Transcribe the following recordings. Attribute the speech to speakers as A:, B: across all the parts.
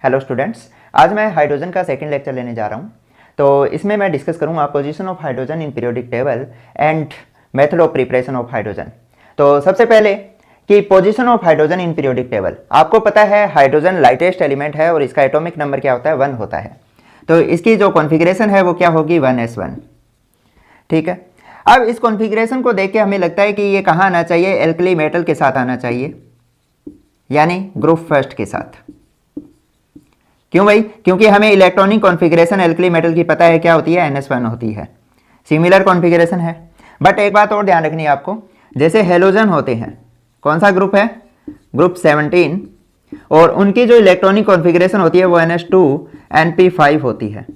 A: Hello students, आज मैं hydrogen का सेकंड लेक्चर लेने जा रहा हूं। तो इसमें मैं डिस्कस करूंगा position of hydrogen in periodic table and method of preparation of hydrogen. तो सबसे पहले कि position of hydrogen in periodic table, आपको पता है हाइड्रोजन लाइटेस्ट एलिमेंट है और इसका एटॉमिक नंबर क्या होता है, 1 होता है। तो इसकी जो कॉन्फ़िगरेशन है वो क्या होगी, 1s1। ठीक है, अब इस कॉन्फ़िगरेशन को देख के हमें लगता है कि ये कहाँ आना चाहिए, एल्कली मेटल के साथ आना चाहिए, यानी ग्रुप फर्स्ट के साथ। क्यों भाई? क्योंकि हमें इलेक्ट्रॉनिक कॉन्फ़िगरेशन एल्कली मेटल की पता है क्या होती है, NS1 होती है। सिमिलर कॉन्फ़िगरेशन है, बट एक बात और ध्यान रखनी है आपको, जैसे हेलोजन होते हैं, कौन सा ग्रुप है, ग्रुप 17, और उनकी जो इलेक्ट्रॉनिक कॉन्फ़िगरेशन होती है वो NS2NP5 होती है।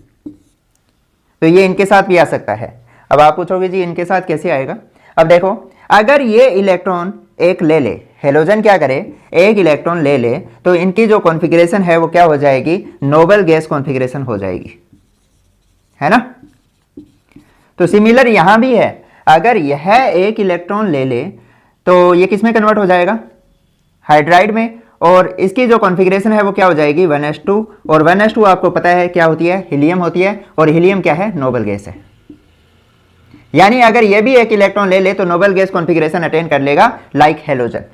A: तो ये इनके साथ भी आ सकता है। अब आप पूछोगे जी इनके साथ कैसे आएगा? अब देखो, अगर ये इलेक्ट्रॉन एक ले ले, हेलोजन क्या करे, एक इलेक्ट्रॉन ले ले, तो इनकी जो कॉन्फ़िगरेशन है वो क्या हो जाएगी, नोबल गैस कॉन्फ़िगरेशन हो जाएगी, है ना। तो सिमिलर यहां भी है, अगर यह एक इलेक्ट्रॉन ले ले तो ये किस में कन्वर्ट हो जाएगा, हाइड्राइड में, और इसकी जो कॉन्फ़िगरेशन है वो क्या हो जाएगी, 1s2। और 1s2 आपको पता है क्या होती है, हीलियम होती है, और हीलियम क्या है, नोबल गैस है। यानी अगर ये भी एक इलेक्ट्रॉन ले ले तो नोबल गैस कॉन्फ़िगरेशन अटेन कर लेगा लाइक हेलोजन।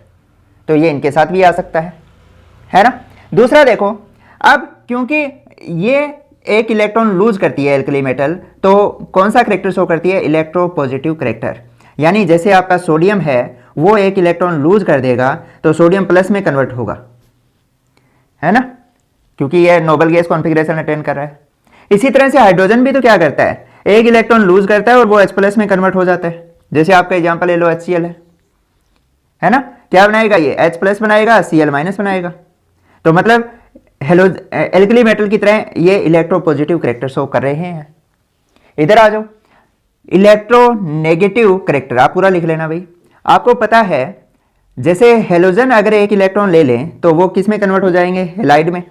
A: तो ये इनके साथ भी आ सकता है ना। दूसरा देखो, अब क्योंकि ये एक इलेक्ट्रॉन लूज करती है एल्कली मेटल, तो कौन सा करेक्टर शो करती है, इलेक्ट्रोपॉजिटिव करेक्टर। यानी जैसे आपका सोडियम है, वो एक इलेक्ट्रॉन लूज कर देगा तो सोडियम प्लस में कन्वर्ट होगा, है ना, क्योंकि ये नोबल गैस कॉन्फ़िगरेशन अटेन कर रहा है। इसी तरह से हाइड्रोजन भी तो क्या करता है, एक इलेक्ट्रॉन लूज करता है और वो H+ में कन्वर्ट हो जाता है। जैसे आपका एग्जांपल ले लो, HCl है ना, क्या बनाएगा ये, H+ बनाएगा, Cl- बनाएगा। तो मतलब एल्कली मेटल की तरह ये इलेक्ट्रोपॉजिटिव करेक्टर शो कर रहे हैं। इधर आ जाओ, इलेक्ट्रोनेगेटिव करेक्टर आप पूरा लिख लेना भाई। आपको पता है जैसे हेलोजन अगर एक इलेक्ट्रॉन ले लें तो वो किस में कन्वर्ट हो जाएंगे, हेलाइड में।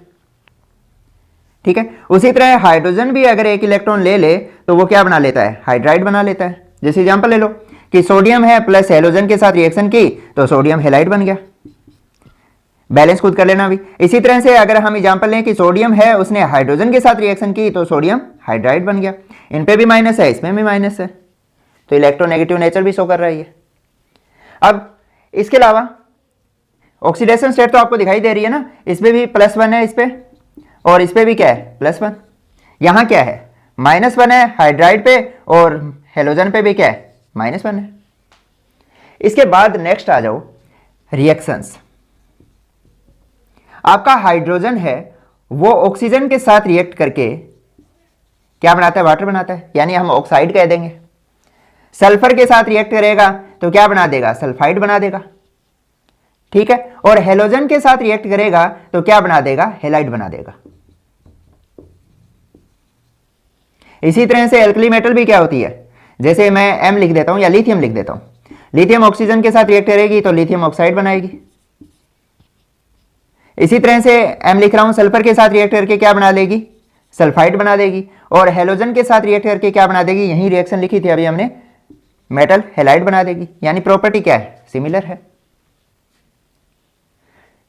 A: ठीक है, उसी तरह हाइड्रोजन भी अगर एक इलेक्ट्रॉन ले ले तो वो क्या बना लेता है, हाइड्राइड बना लेता है। जैसे एग्जांपल ले लो कि सोडियम है प्लस हेलोजन के साथ रिएक्शन की तो सोडियम हेलाइड बन गया। बैलेंस खुद कर लेना भी। इसी तरह से अगर हम एग्जांपल लें कि सोडियम है, उसने हाइड्रोजन के साथ रिएक्शन की तो सोडियम हाइड्राइड बन गया। इन पे भी माइनस है, इसमें भी माइनस है, तो इलेक्ट्रोनेगेटिव नेचर भी शो कर रहा है ये। अब इसके अलावा ऑक्सीडेशन स्टेट तो आपको दिखाई दे रही है ना, इसमें भी +1 है, इस पे और इस पे भी क्या है, +1। यहां क्या है, -1 है हाइड्राइड पे, और हेलोजन पे भी क्या है, -1 है। इसके बाद नेक्स्ट आ जाओ, रिएक्शंस। आपका हाइड्रोजन है वो ऑक्सीजन के साथ रिएक्ट करके क्या बनाता है, वाटर बनाता है, यानी हम ऑक्साइड कह देंगे। सल्फर के साथ रिएक्ट करेगा तो क्या बना देगा, सल्फाइड बना देगा। ठीक है, और हेलोजन के साथ रिएक्ट करेगा तो क्या बना देगा, हेलाइड बना देगा। इसी तरह से एल्कली मेटल भी क्या होती है, जैसे मैं M लिख देता हूं या लिथियम लिख देता हूं, लिथियम ऑक्सीजन के साथ रिएक्ट करेगी तो लिथियम ऑक्साइड बनाएगी। इसी तरह से M लिख रहा हूं, सल्फर के साथ रिएक्ट करके क्या बना लेगी, सल्फाइड बना देगी, और हेलोजन के साथ रिएक्ट करके क्या बना देगी, यही रिएक्शन लिखी थी अभी हमने, मेटल हेलाइड बना देगी। यानी प्रॉपर्टी क्या है, सिमिलर है।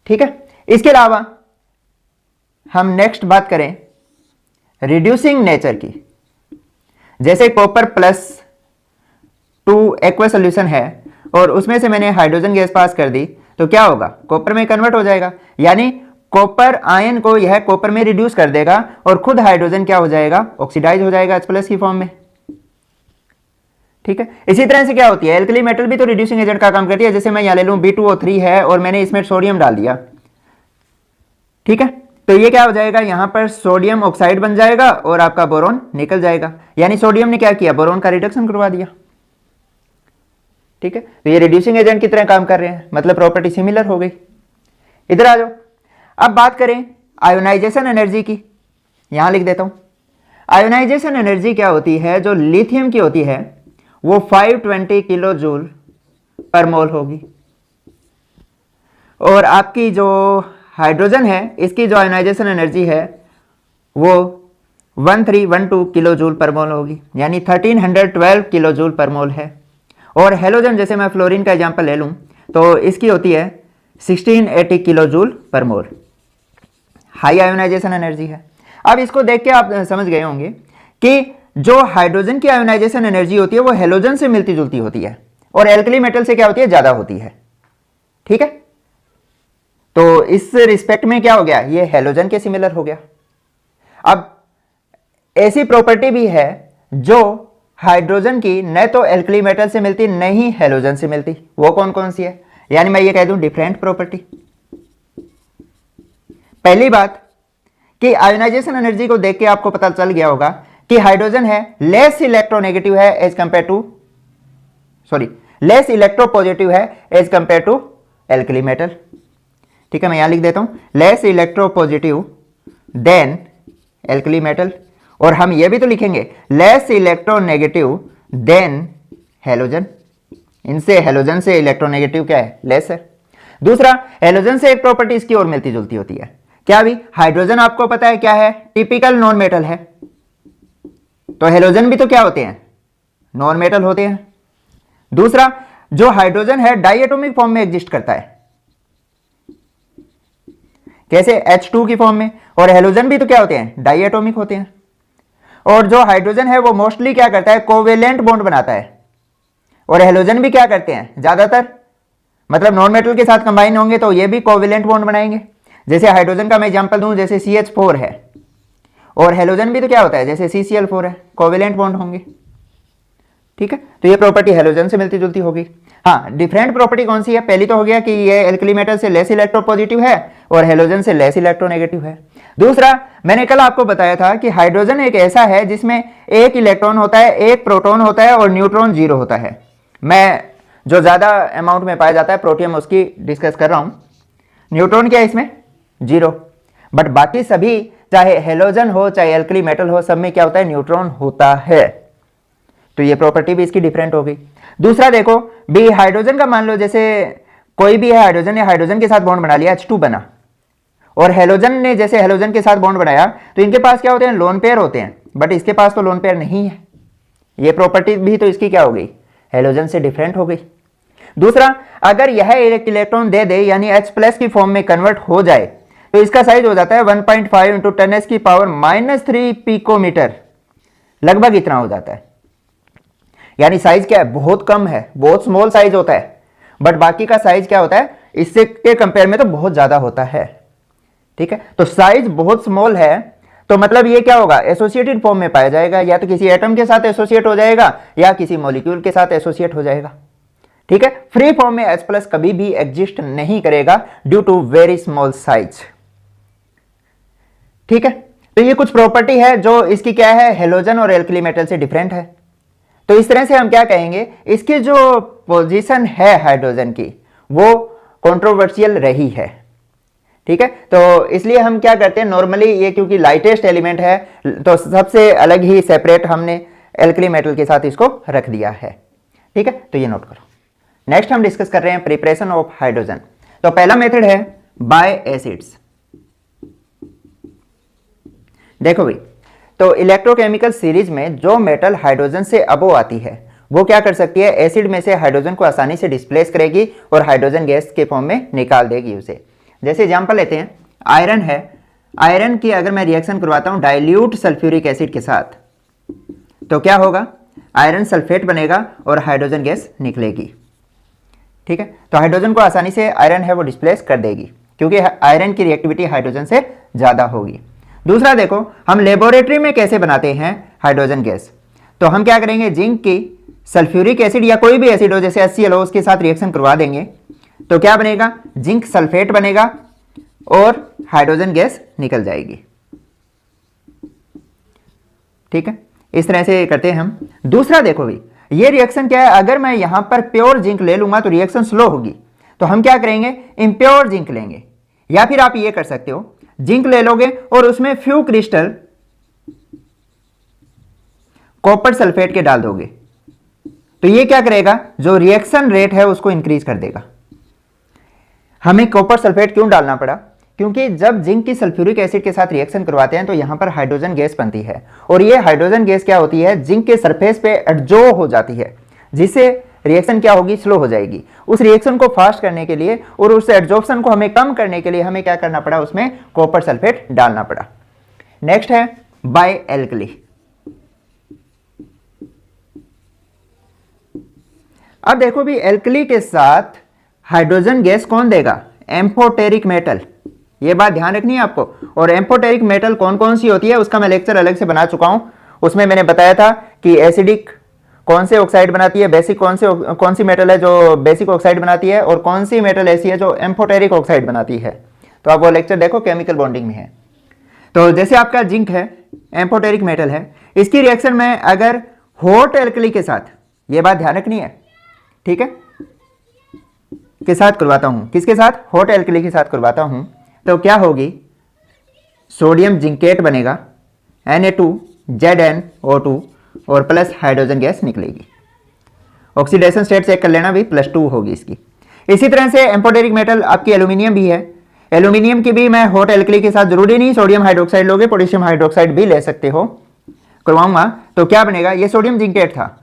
A: ठीक है, इसके अलावा हम नेक्स्ट बात करें रिड्यूसिंग नेचर की। जैसे कॉपर +2 एक्वा सोल्यूशन है और उसमें से मैंने हाइड्रोजन गैस पास कर दी तो क्या होगा, कॉपर में कन्वर्ट हो जाएगा। यानी कॉपर आयन को यह कॉपर में रिड्यूस कर देगा और खुद हाइड्रोजन क्या हो जाएगा, ऑक्सीडाइज हो जाएगा H+ की फॉर्म में। ठीक है, इसी तरह से क्या होती है, एल्कली मेटल भी तो रिड्यूसिंग एजेंट का काम करती है। जैसे मैं यहां ले लूं B2O3 है और मैंने इसमें सोडियम डाल दिया, ठीक है, तो ये क्या हो जाएगा, यहां पर सोडियम ऑक्साइड बन जाएगा और आपका बोरोन निकल जाएगा। यानी सोडियम ने क्या किया, बोरोन का रिडक्शन करवा दिया। ठीक है, तो ये रिड्यूसिंग एजेंट की तरह काम कर रहे हैं, मतलब प्रॉपर्टी सिमिलर हो गई। इधर आ जाओ, अब बात करें आयोनाइजेशन एनर्जी की, यहां लिख देता हूं। आयोनाइजेशन एनर्जी क्या होती है, जो लिथियम की होती है वो 520 किलो जूल पर मोल होगी, और आपकी जो हाइड्रोजन है इसकी जो आयोनाइजेशन एनर्जी है वो 1312 किलो जूल पर मोल होगी, यानी 1312 किलो जूल पर मोल है। और हेलोजन, जैसे मैं फ्लोरीन का एग्जांपल ले लूं तो इसकी होती है 1680 किलो जूल पर मोल। हाई आयोनाइजेशन एनर्जी है। अब इसको देख के आप समझ गए होंगे कि जो हाइड्रोजन की आयोनाइजेशन एनर्जी होती है वो हेलोजन से मिलती जुलती होती है और एल्कली मेटल से क्या होती है, ज्यादा होती है। ठीक है, तो इस रिस्पेक्ट में क्या हो गया, ये हेलोजन के सिमिलर हो गया। अब ऐसी प्रॉपर्टी भी है जो हाइड्रोजन की न तो एल्कली मेटल से मिलती न ही हेलोजन से मिलती, वो कौन कौन सी है, यानी मैं ये कह दूं डिफरेंट प्रॉपर्टी। पहली बात कि आयोनाइजेशन एनर्जी को देख के आपको पता चल गया होगा कि हाइड्रोजन है लेस इलेक्ट्रोनेगेटिव है as compare to less electropositive है as compare to alkali metal. ठीक है, मैं यहां लिख देता हूं less electropositive than alkali metal, और हम ये भी तो लिखेंगे लेस इलेक्ट्रोनेगेटिव देन हेलोजन। इनसे हेलोजन से इलेक्ट्रोनेगेटिव क्या है, लेस है। दूसरा, हेलोजन से एक प्रॉपर्टी इसकी और मिलती जुलती होती है, क्या भी, हाइड्रोजन आपको पता है क्या है, टिपिकल नॉन मेटल है, तो हेलोजन भी तो क्या होते हैं, नॉन मेटल होते हैं। दूसरा, जो हाइड्रोजन है डाइएटॉमिक फॉर्म में एग्जिस्ट करता है, कैसे, H2 की फॉर्म में, और हेलोजन भी तो क्या होते हैं, डाइएटॉमिक होते हैं। और जो हाइड्रोजन है वो मोस्टली क्या करता है, कोवेलेंट बॉन्ड बनाता है, और हेलोजन भी क्या करते हैं ज्यादातर, मतलब नॉन मेटल के साथ कंबाइन होंगे तो ये भी कोवेलेंट बॉन्ड बनाएंगे। जैसे हाइड्रोजन का मैं एग्जांपल दूं, जैसे CH4 है, और हेलोजन भी तो क्या होता है, जैसे CCl4 है, कोवेलेंट बॉन्ड होंगे। ठीक है, तो ये प्रॉपर्टी हेलोजन से मिलती जुलती होगी। हाँ, डिफरेंट प्रॉपर्टी कौन सी है, पहली तो हो गया कि ये एल्कली मेटल से लेस इलेक्ट्रोपॉजिटिव है और हेलोजन से लेस इलेक्ट्रोनेगेटिव है। दूसरा, मैंने कल आपको बताया था कि हाइड्रोजन एक ऐसा है जिसमें एक इलेक्ट्रॉन होता है, एक प्रोटॉन होता है और न्यूट्रॉन 0 होता है। मैं जो ज्यादा अमाउंट में पाया जाता है प्रोटियम उसकी डिस्कस कर रहा हूं। न्यूट्रॉन क्या है इसमें, 0, बट बाकी सभी चाहे हेलोजन हो चाहे एल्कली मेटल हो, सब में क्या होता है, न्यूट्रॉन होता है। तो ये प्रॉपर्टी भी इसकी डिफरेंट होगी। दूसरा देखो भी, हाइड्रोजन का मान लो जैसे कोई भी है, हाइड्रोजन ने हाइड्रोजन के साथ बॉन्ड बना लिया, H2 बना, और हेलोजन ने जैसे हेलोजन के साथ बॉन्ड बनाया, तो इनके पास क्या होते हैं, लोन पेयर होते हैं, बट इसके पास तो लोन पेयर नहीं है। ये प्रॉपर्टी भी तो इसकी क्या हो गई, हेलोजन से डिफरेंट हो गई। दूसरा, अगर यह एक इलेक्ट्रॉन दे दे यानी H+ की फॉर्म में कन्वर्ट हो जाए तो इसका साइज हो जाता है 1.5 × 10⁻³ पिकोमीटर, लगभग इतना हो जाता है। यानी साइज क्या है, बहुत कम है, बहुत स्मॉल साइज होता है, बट बाकी का साइज क्या होता है, इससे के कंपेयर में तो बहुत ज्यादा होता है। ठीक है, तो साइज बहुत स्मॉल है, तो मतलब ये क्या होगा, एसोसिएटेड फॉर्म में पाया जाएगा, या तो किसी एटम के साथ एसोसिएट हो जाएगा या किसी मॉलिक्यूल के साथ एसोसिएट हो जाएगा। ठीक है, फ्री फॉर्म में H+ कभी भी एग्जिस्ट नहीं करेगा due to very small size. ठीक है, तो ये कुछ प्रॉपर्टी है जो इसकी क्या है, हेलोजन और एल्कली मेटल से डिफरेंट है। तो इस तरह से हम क्या कहेंगे, इसकी जो पोजीशन है हाइड्रोजन की वो कंट्रोवर्शियल रही है। ठीक है, तो इसलिए हम क्या करते हैं, नॉर्मली ये क्योंकि लाइटेस्ट एलिमेंट है तो सबसे अलग ही सेपरेट हमने एल्कली मेटल के साथ इसको रख दिया है। ठीक है, तो ये नोट करो। नेक्स्ट हम डिस्कस कर रहे हैं प्रिपरेशन ऑफ हाइड्रोजन। तो पहला मेथड है बाय एसिड्स। देखो भाई, तो इलेक्ट्रोकेमिकल सीरीज में जो मेटल हाइड्रोजन से अबोव आती है वो क्या कर सकती है, एसिड में से हाइड्रोजन को आसानी से डिस्प्लेस करेगी और हाइड्रोजन गैस के फॉर्म में निकाल देगी उसे। जैसे एग्जांपल लेते हैं, आयरन है, आयरन की अगर मैं रिएक्शन करवाता हूं डाइल्यूट सल्फ्यूरिक एसिड के साथ तो क्या होगा, आयरन सल्फेट बनेगा और हाइड्रोजन गैस निकलेगी। ठीक है, तो हाइड्रोजन को आसानी से आयरन है वो डिस्प्लेस कर देगी क्योंकि आयरन की रिएक्टिविटी हाइड्रोजन से ज्यादा होगी। दूसरा देखो, हम लेबोरेटरी में कैसे बनाते हैं हाइड्रोजन गैस, तो हम क्या करेंगे, जिंक की सल्फ्यूरिक एसिड या कोई भी एसिड हो जैसे HCl हो उसके साथ रिएक्शन करवा देंगे तो क्या बनेगा, जिंक सल्फेट बनेगा और हाइड्रोजन गैस निकल जाएगी। ठीक है, इस तरह से करते हैं हम। दूसरा देखो भाई, ये रिएक्शन क्या है, अगर मैं यहां पर प्योर जिंक ले लूंगा तो रिएक्शन स्लो होगी, तो हम क्या करेंगे, इम्प्योर जिंक लेंगे, या फिर आप ये कर सकते हो, जिंक ले लोगे और उसमें फ्यू क्रिस्टल कॉपर सल्फेट के डाल दोगे तो ये क्या करेगा, जो रिएक्शन रेट है उसको इंक्रीज कर देगा। हमें कॉपर सल्फेट क्यों डालना पड़ा, क्योंकि जब जिंक की सल्फ्यूरिक एसिड के साथ रिएक्शन करवाते हैं तो यहां पर हाइड्रोजन गैस बनती है और ये हाइड्रोजन गैस क्या होती है, जिंक के सरफेस पे एडजो हो जाती है, जिससे रिएक्शन क्या होगी, स्लो हो जाएगी। उस रिएक्शन को फास्ट करने के लिए और उस एड्जॉर्प्शन को हमें कम करने के लिए हमें क्या करना पड़ा, उसमें कॉपर सल्फेट डालना पड़ा। नेक्स्ट है बाय एल्कली। अब देखो भी एल्कली के साथ हाइड्रोजन गैस कौन देगा, एम्फोटेरिक मेटल। ये बात ध्यान रखनी है आपको। और एम्फोटेरिक मेटल कौन कौन सी होती है उसका मैं लेक्चर अलग से बना चुका हूं। उसमें मैंने बताया था कि एसिडिक कौन से ऑक्साइड बनाती है, बेसिक कौन सी मेटल है जो बेसिक ऑक्साइड बनाती है, और कौन सी मेटल ऐसी है जो एम्फोटेरिक ऑक्साइड बनाती है। तो आप वो लेक्चर देखो, केमिकल बॉन्डिंग में है। तो जैसे आपका जिंक है, एम्फोटेरिक मेटल है, इसकी रिएक्शन में अगर हॉट एल्कली के साथ, ये बात ध्यान रखनी है, ठीक है, के साथ करवाता हूं, किसके साथ, हॉट एल्कली के साथ करवाता हूं, तो क्या होगी, सोडियम जिंकेट बनेगा, Na2ZnO2 और प्लस हाइड्रोजन गैस निकलेगी। ऑक्सीडेशन स्टेट चेक कर लेना भी, +2 होगी इसकी। इसी तरह से एम्फोटेरिक मेटल आपकी एल्यूमिनियम भी है। एल्यूमिनियम की भी मैं हॉट एल्कली के साथ, जरूरी नहीं सोडियम हाइड्रोक्साइड लोगे, पोटेशियम हाइड्रोक्साइड भी ले सकते हो, करवाऊंगा। तो क्या बनेगा, ये सोडियम जिंकेट था,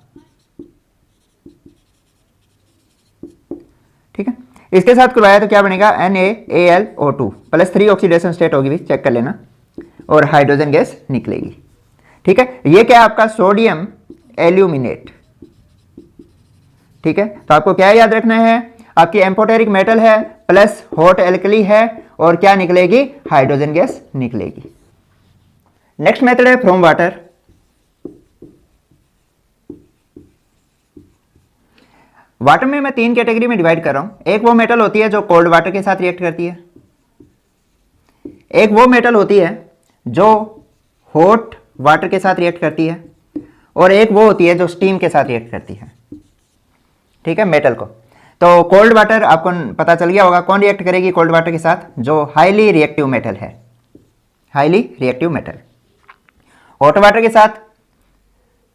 A: ठीक है, इसके साथ करवाया तो क्या बनेगा, NaAlO2 +3 ऑक्सीडेशन स्टेट होगी भी, चेक कर लेना, और हाइड्रोजन गैस निकलेगी। ठीक है, ये क्या है आपका सोडियम एल्यूमिनेट। ठीक है, तो आपको क्या याद रखना है, आपकी एम्फोटेरिक मेटल है प्लस हॉट एल्कली है, और क्या निकलेगी, हाइड्रोजन गैस निकलेगी। नेक्स्ट मेथड है फ्रॉम वाटर। वाटर में मैं 3 कैटेगरी में डिवाइड कर रहा हूं। एक वो मेटल होती है जो कोल्ड वाटर के साथ रिएक्ट करती है, एक वो मेटल होती है जो हॉट वाटर के साथ रिएक्ट करती है, और एक वो होती है जो स्टीम के साथ रिएक्ट करती है। ठीक है, मेटल को। तो कोल्ड वाटर आपको पता चल गया होगा कौन रिएक्ट करेगी कोल्ड वाटर के साथ, जो हाईली रिएक्टिव मेटल है, highly reactive metal. Hot water के साथ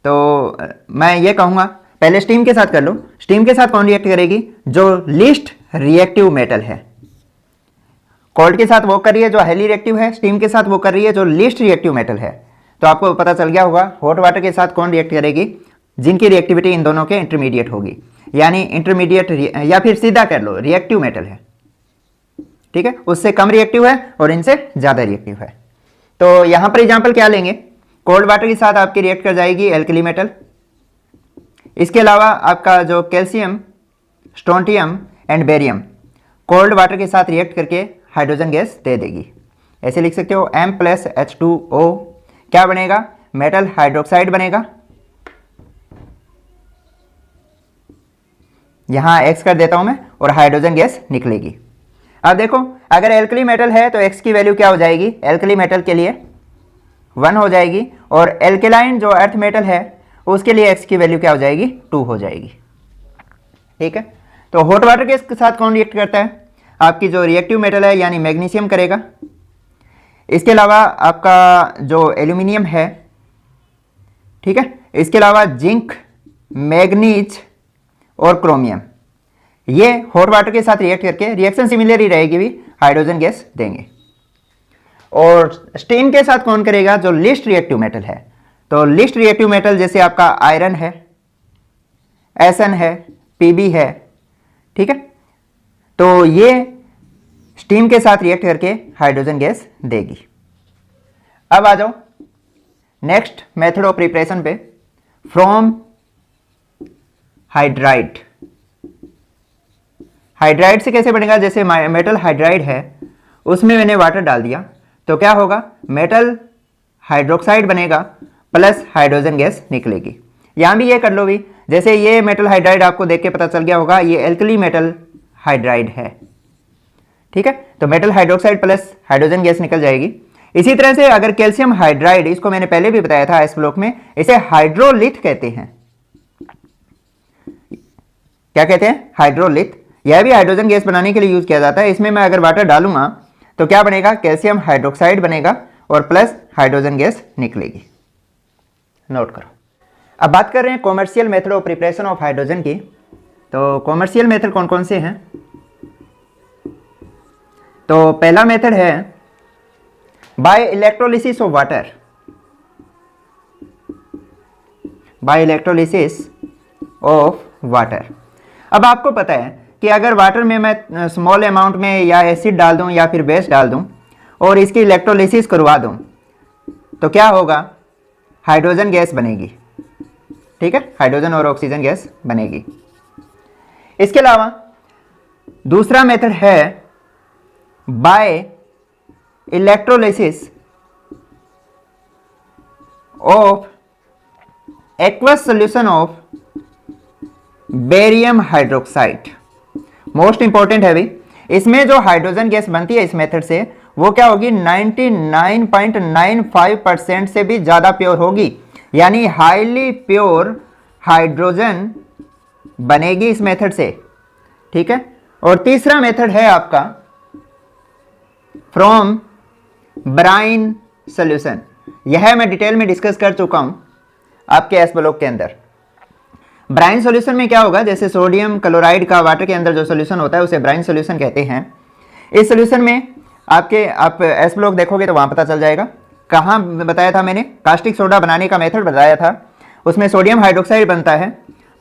A: तो मैं ये कहूंगा पहले स्टीम के साथ कर लो। स्टीम के साथ कौन रिएक्ट करेगी, जो लीस्ट रिएक्टिव मेटल है। कोल्ड के साथ वो कर रही है जो हाईली रिएक्टिव है, स्टीम के साथ वो कर रही है जो लीस्ट रिएक्टिव मेटल है। तो आपको पता चल गया होगा हॉट वाटर के साथ कौन रिएक्ट करेगी, जिनकी रिएक्टिविटी इन दोनों के इंटरमीडिएट होगी, यानी इंटरमीडिएट या फिर सीधा कर लो रिएक्टिव मेटल है। ठीक है, उससे कम रिएक्टिव है और इनसे ज्यादा रिएक्टिव है। तो यहां पर एग्जांपल क्या लेंगे, कोल्ड वाटर के साथ आपकी रिएक्ट कर जाएगी एल्कली मेटल। इसके अलावा आपका जो calcium, strontium and barium cold water के साथ रिएक्ट करके हाइड्रोजन गैस दे देगी। ऐसे लिख सकते हो M+H2O, क्या बनेगा, मेटल हाइड्रोक्साइड बनेगा। यहां X कर देता हूं मैं, और हाइड्रोजन गैस निकलेगी। अब देखो अगर एल्कली मेटल है तो X की वैल्यू क्या हो जाएगी, एल्कली मेटल के लिए 1 हो जाएगी, और एल्केलाइन जो अर्थ मेटल है उसके लिए X की वैल्यू क्या हो जाएगी, 2 हो जाएगी। ठीक है, तो हॉट वाटर के साथ कौन रिएक्ट करता है, आपकी जो रिएक्टिव मेटल है यानी मैग्नीशियम करेगा। इसके अलावा आपका जो एल्यूमिनियम है, ठीक है, इसके अलावा जिंक, मैग्नीज और क्रोमियम, ये हॉट वाटर के साथ रिएक्ट करके रिएक्शन सिमिलर ही रहेगी भी, हाइड्रोजन गैस देंगे। और स्टीम के साथ कौन करेगा, जो लीस्ट रिएक्टिव मेटल है। तो लीस्ट रिएक्टिव मेटल जैसे आपका आयरन है, Sn है, Pb है। ठीक है, तो ये स्टीम के साथ रिएक्ट करके हाइड्रोजन गैस देगी। अब आ जाओ नेक्स्ट मेथड ऑफ प्रिपरेशन पे, फ्रॉम हाइड्राइड। हाइड्राइड से कैसे बनेगा, जैसे मेटल हाइड्राइड है उसमें मैंने वाटर डाल दिया तो क्या होगा, मेटल हाइड्रोक्साइड बनेगा प्लस हाइड्रोजन गैस निकलेगी। यहां भी ये कर लो भी, जैसे ये मेटल हाइड्राइड आपको देख के पता चल गया होगा ये एल्कली मेटल हाइड्राइड है। ठीक है, तो metal hydroxide plus hydrogen gas निकल जाएगी। इसी तरह से अगर कैल्शियम हाइड्राइड, इसको मैंने पहले भी बताया था इस ब्लॉक में, इसे हाइड्रोलिथ कहते हैं। क्या कहते हैं, हाइड्रोलिथ। यह भी हाइड्रोजन गैस बनाने के लिए यूज किया जाता है। इसमें मैं अगर वाटर डालूंगा तो क्या बनेगा, कैल्शियम हाइड्रोक्साइड बनेगा और प्लस हाइड्रोजन गैस निकलेगी। नोट करो। अब बात कर रहे हैं commercial method of preparation of hydrogen की। तो कॉमर्शियल मेथड कौन कौन से हैं, तो पहला मेथड है by electrolysis of water. By electrolysis of water. अब आपको पता है कि अगर वाटर में मैं स्मॉल अमाउंट में या एसिड डाल दूं या फिर बेस डाल दूं और इसकी इलेक्ट्रोलिसिस करवा दूं तो क्या होगा, हाइड्रोजन गैस बनेगी। ठीक है, हाइड्रोजन और ऑक्सीजन गैस बनेगी। इसके अलावा दूसरा मेथड है by electrolysis of aqueous solution of barium hydroxide. Most important है भी, इसमें जो हाइड्रोजन गैस बनती है इस मेथड से वो क्या होगी, 99.95% से भी ज़्यादा प्योर होगी, यानी हाईली प्योर हाइड्रोजन बनेगी इस मेथड से। ठीक है, और तीसरा मेथड है आपका फ्रॉम ब्राइन सॉल्यूशन। यह मैं डिटेल में डिस्कस कर चुका हूं आपके एस ब्लॉक के अंदर। ब्राइन सॉल्यूशन में क्या होगा, जैसे सोडियम क्लोराइड का वाटर के अंदर जो सॉल्यूशन होता है उसे ब्राइन सॉल्यूशन कहते हैं। इस सॉल्यूशन में आप एस ब्लॉक देखोगे तो वहां पता चल जाएगा। कहाँ बताया था मैंने, कास्टिक सोडा बनाने का मेथड बताया था। उसमें सोडियम हाइड्रोक्साइड बनता है,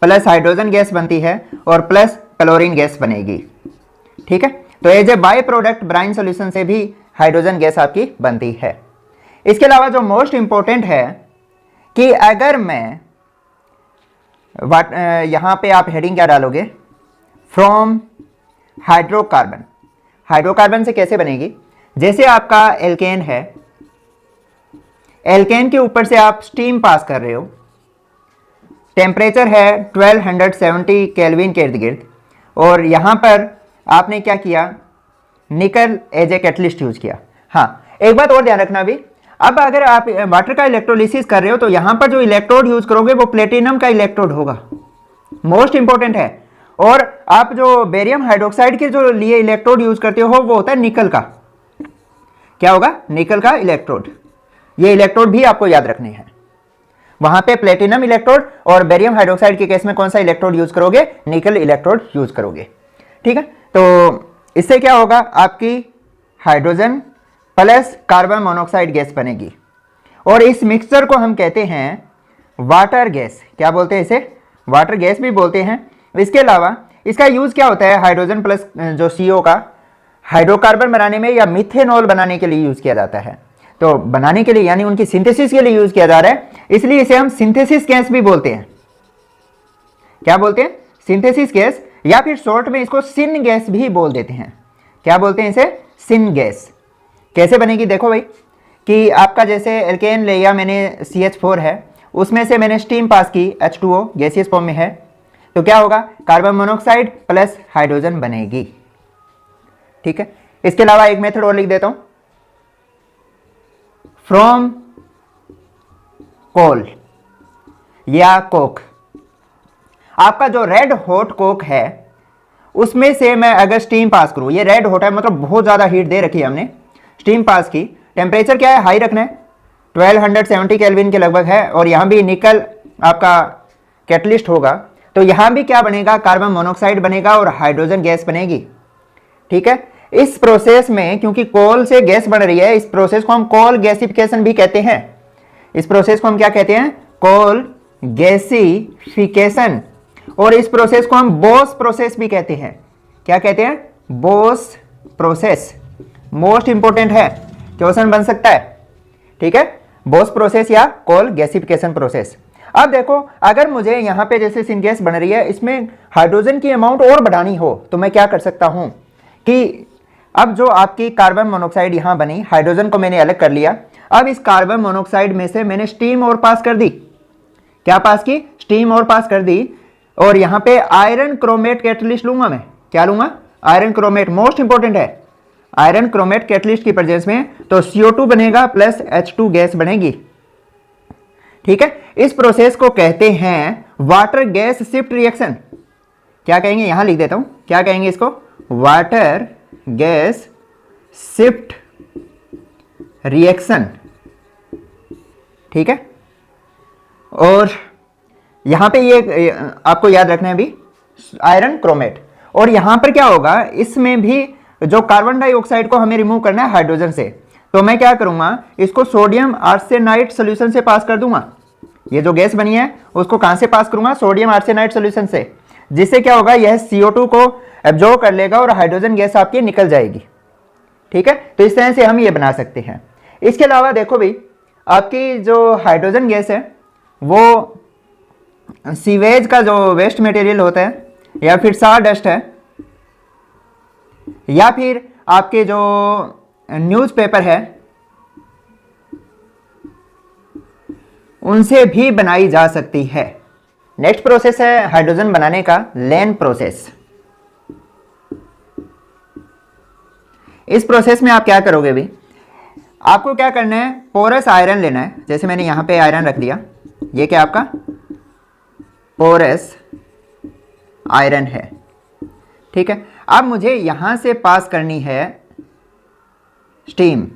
A: प्लस हाइड्रोजन गैस बनती है और प्लस क्लोरीन गैस बनेगी। ठीक है, तो as a by product brine solution से भी हाइड्रोजन गैस आपकी बनती है। इसके अलावा जो मोस्ट इंपॉर्टेंट है कि अगर मैं यहां पे आप हेडिंग क्या डालोगे, फ्रॉम हाइड्रोकार्बन। हाइड्रोकार्बन से कैसे बनेगी, जैसे आपका एल्केन है, एल्केन के ऊपर से आप स्टीम पास कर रहे हो, टेम्परेचर है 1270 केल्विन के इर्द गिर्द, और यहां पर आपने क्या किया, निकल एज ए कैटलिस्ट यूज किया। हाँ, एक बात और ध्यान रखना भी, अब अगर आप वाटर का इलेक्ट्रोलिसिस कर रहे हो तो यहां पर जो इलेक्ट्रोड यूज करोगे वो प्लेटिनम का इलेक्ट्रोड होगा, मोस्ट इंपॉर्टेंट है। और आप जो बेरियम हाइड्रोक्साइड के जो लिए इलेक्ट्रोड यूज करते हो वो होता है निकल का, क्या होगा, निकल का इलेक्ट्रोड। ये इलेक्ट्रोड भी आपको याद रखने हैं। वहां पे प्लेटिनम इलेक्ट्रोड और बेरियम हाइड्रोक्साइड के केस में कौन सा इलेक्ट्रोड यूज करोगे, निकल इलेक्ट्रोड यूज करोगे। ठीक है, तो इससे क्या होगा, आपकी hydrogen plus carbon monoxide gas बनेगी, और इस मिक्सचर को हम कहते हैं वाटर गैस। क्या बोलते हैं इसे, वाटर गैस भी बोलते हैं। इसके अलावा इसका यूज क्या होता है, हाइड्रोजन प्लस जो CO का हाइड्रोकार्बन बनाने में या मिथेनॉल बनाने के लिए यूज किया जाता है। तो बनाने के लिए यानी उनकी सिंथेसिस के लिए यूज किया जा रहा है, इसलिए इसे हम सिंथेसिस गैस भी बोलते हैं। क्या बोलते हैं, सिंथेसिस गैस, या फिर शॉर्ट में इसको सिन गैस भी बोल देते हैं। क्या बोलते हैं इसे, सिन गैस। कैसे बनेगी, देखो भाई कि आपका जैसे एल्केन लिया मैंने CH4 है, उसमें से मैंने स्टीम पास की, H2O गैसियस फॉर्म में है, तो क्या होगा, कार्बन मोनोऑक्साइड प्लस हाइड्रोजन बनेगी। ठीक है, इसके अलावा एक मेथड और लिख देता हूं, फ्रॉम कोल या कोक। आपका जो रेड हॉट कोक है उसमें से मैं अगर स्टीम पास करूं, ये रेड हॉट है मतलब बहुत ज्यादा हीट दे रखी है हमने, स्टीम पास की, टेम्परेचर क्या है, हाई रखना है, 1270 केल्विन के लगभग है, और यहां भी निकल आपका कैटलिस्ट होगा, तो यहां भी क्या बनेगा, कार्बन मोनोऑक्साइड बनेगा और हाइड्रोजन गैस बनेगी। ठीक है, इस प्रोसेस में क्योंकि कोल से गैस बन रही है, इस प्रोसेस को हम कोल गैसिफिकेशन भी कहते हैं। इस प्रोसेस को हम क्या कहते हैं, कोल गैसिफिकेशन। और इस प्रोसेस को हम बोस प्रोसेस भी कहते हैं। क्या कहते हैं, बोस प्रोसेस। मोस्ट इंपोर्टेंट है, क्वेश्चन बन सकता है। ठीक है, बोस प्रोसेस या कोल गैसिफिकेशन प्रोसेस। अब देखो, अगर मुझे यहां पे जैसे सिनगैस बन रही है, इसमें हाइड्रोजन की अमाउंट और बढ़ानी हो तो मैं क्या कर सकता हूं कि अब जो आपकी कार्बन मोनोऑक्साइड यहां बनी, हाइड्रोजन को मैंने अलग कर लिया, अब इस कार्बन मोनोऑक्साइड में से मैंने स्टीम और पास कर दी। क्या पास की, स्टीम और पास कर दी, और यहां पे आयरन क्रोमेट कैटलिस्ट लूंगा मैं। क्या लूंगा, आयरन क्रोमेट, मोस्ट इंपॉर्टेंट है, आयरन क्रोमेट कैटलिस्ट की प्रेजेंस में, तो CO2 बनेगा प्लस H2 गैस बनेगी। ठीक है, इस प्रोसेस को कहते हैं वाटर गैस शिफ्ट रिएक्शन। क्या कहेंगे, यहां लिख देता हूं, क्या कहेंगे इसको, वाटर गैस शिफ्ट रिएक्शन। ठीक है, और यहां पे ये आपको याद रखना है भी, आयरन क्रोमेट। और यहां पर क्या होगा, इसमें भी जो कार्बन डाइऑक्साइड को हमें रिमूव करना है हाइड्रोजन से, तो मैं क्या करूंगा, इसको सोडियम आर्सेनाइड सॉल्यूशन से पास कर दूंगा। ये जो गैस बनी है उसको कहां से पास करूंगा, सोडियम आर्सेनाइड सॉल्यूशन से। जिससे क्या होगा, यह CO2 को एब्जॉर्ब कर लेगा और हाइड्रोजन गैस आपकी निकल जाएगी। ठीक है, तो इस तरह से हम ये बना सकते हैं। इसके अलावा देखो भाई, आपकी जो हाइड्रोजन गैस है वो सीवेज का जो वेस्ट मटेरियल होता है, या फिर सॉडस्ट है, या फिर आपके जो न्यूज़पेपर है, उनसे भी बनाई जा सकती है। नेक्स्ट प्रोसेस है हाइड्रोजन बनाने का लेन प्रोसेस। इस प्रोसेस में आप क्या करोगे भी, आपको क्या करना है, पोरस आयरन लेना है। जैसे मैंने यहां पे आयरन रख दिया, ये क्या आपका पोरस आयरन है। ठीक है, अब मुझे यहां से पास करनी है स्टीम।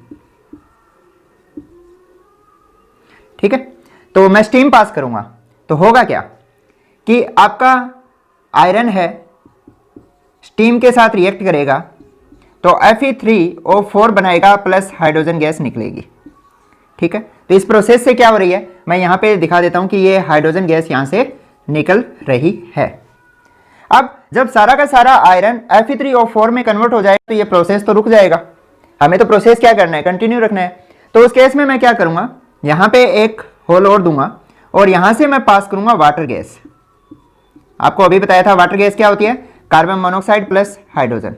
A: ठीक है, तो मैं स्टीम पास करूंगा तो होगा क्या कि आपका आयरन है, स्टीम के साथ रिएक्ट करेगा तो Fe3O4 बनाएगा प्लस हाइड्रोजन गैस निकलेगी। ठीक है, तो इस प्रोसेस से क्या हो रही है, मैं यहां पे दिखा देता हूं कि ये हाइड्रोजन गैस यहां से निकल रही है। अब जब सारा का सारा आयरन Fe3O4 में कन्वर्ट हो जाएगा तो ये प्रोसेस तो रुक जाएगा। हमें तो प्रोसेस क्या करना है, कंटिन्यू रखना है। तो उस केस में मैं क्या करूंगा, यहां पे एक होल और दूंगा और यहां से मैं पास करूंगा वाटर गैस। आपको अभी बताया था वाटर गैस क्या होती है, कार्बन मोनोऑक्साइड प्लस हाइड्रोजन।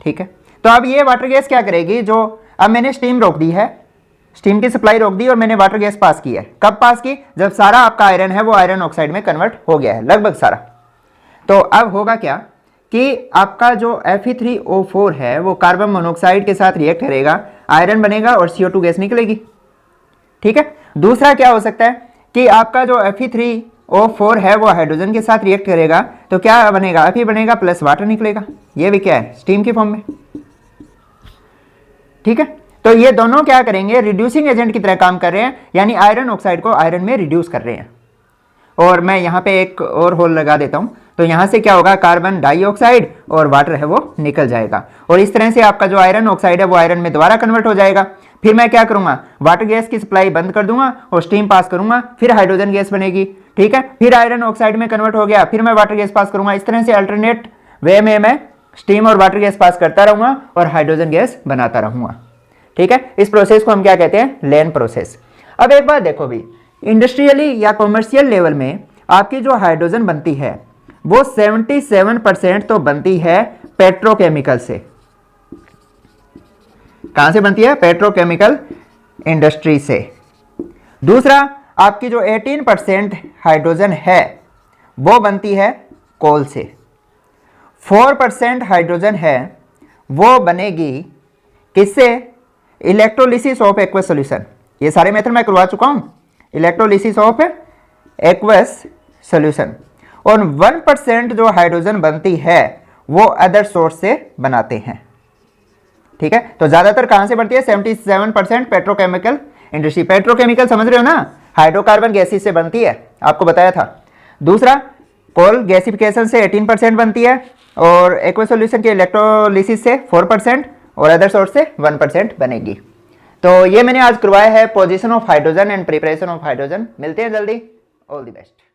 A: ठीक है, तो अब ये वाटर गैस क्या करेगी, जो अब मैंने स्टीम रोक दी है, स्टीम की सप्लाई रोक दी और मैंने वाटर गैस पास की है। कब पास की, जब सारा आपका आयरन है वो आयरन ऑक्साइड में कन्वर्ट हो गया है, लगभग सारा। तो अब होगा क्या कि आपका जो Fe3O4 है वो कार्बन मोनोऑक्साइड के साथ रिएक्ट करेगा, आयरन बनेगा और CO2 गैस निकलेगी। ठीक है, दूसरा क्या हो सकता है कि आपका जो Fe3O4 है वो हाइड्रोजन के साथ रिएक्ट करेगा तो क्या बनेगा, Fe बनेगा प्लस वाटर निकलेगा। ये भी क्या है, स्टीम की फॉर्म में। ठीक है, तो ये दोनों क्या करेंगे, रिड्यूसिंग एजेंट की तरह काम कर रहे हैं, यानी आयरन ऑक्साइड को आयरन में रिड्यूस कर रहे हैं। और मैं यहाँ पे एक और होल लगा देता हूँ, तो यहाँ से क्या होगा, कार्बन डाइऑक्साइड और वाटर है वो निकल जाएगा और इस तरह से आपका जो आयरन ऑक्साइड है वो आयरन में दोबारा कन्वर्ट हो जाएगा। फिर मैं क्या करूंगा, वाटर गैस की सप्लाई बंद कर दूंगा और स्टीम पास करूंगा, फिर हाइड्रोजन गैस बनेगी। ठीक है, फिर आयरन ऑक्साइड में कन्वर्ट हो गया, फिर मैं वाटर गैस पास करूंगा। इस तरह से अल्टरनेट वे में मैं स्टीम और वाटर गैस पास करता रहूंगा और हाइड्रोजन गैस बनाता रहूंगा। ठीक है, इस प्रोसेस को हम क्या कहते हैं, लेन प्रोसेस। अब एक बात देखो भी, इंडस्ट्रियली या कॉमर्शियल लेवल में आपकी जो हाइड्रोजन बनती है वो 77% तो बनती है पेट्रोकेमिकल से। कहां से बनती है, पेट्रोकेमिकल इंडस्ट्री से। दूसरा, आपकी जो 18% हाइड्रोजन है वो बनती है कोल से। 4% हाइड्रोजन है वो बनेगी किससे, इलेक्ट्रोलिसिस ऑफ एक्वस सॉल्यूशन। ये सारे मेथड मैं करवा चुका हूं, इलेक्ट्रोलिसिस ऑफ एक्वस सॉल्यूशन। और 1% जो हाइड्रोजन बनती है वो अदर सोर्स से बनाते हैं। ठीक है, तो ज्यादातर कहां से बनती है, 77% पेट्रोकेमिकल इंडस्ट्री। पेट्रोकेमिकल समझ रहे हो ना, हाइड्रोकार्बन गैसेस से बनती है, आपको बताया था। दूसरा, कोल गैसिफिकेशन से 18% बनती है और एक्वस सॉल्यूशन के इलेक्ट्रोलिसिस से 4% और अदर सोर्स से 1% बनेगी। तो ये मैंने आज करवाया है position of hydrogen and preparation of hydrogen. मिलते हैं जल्दी, ऑल द बेस्ट।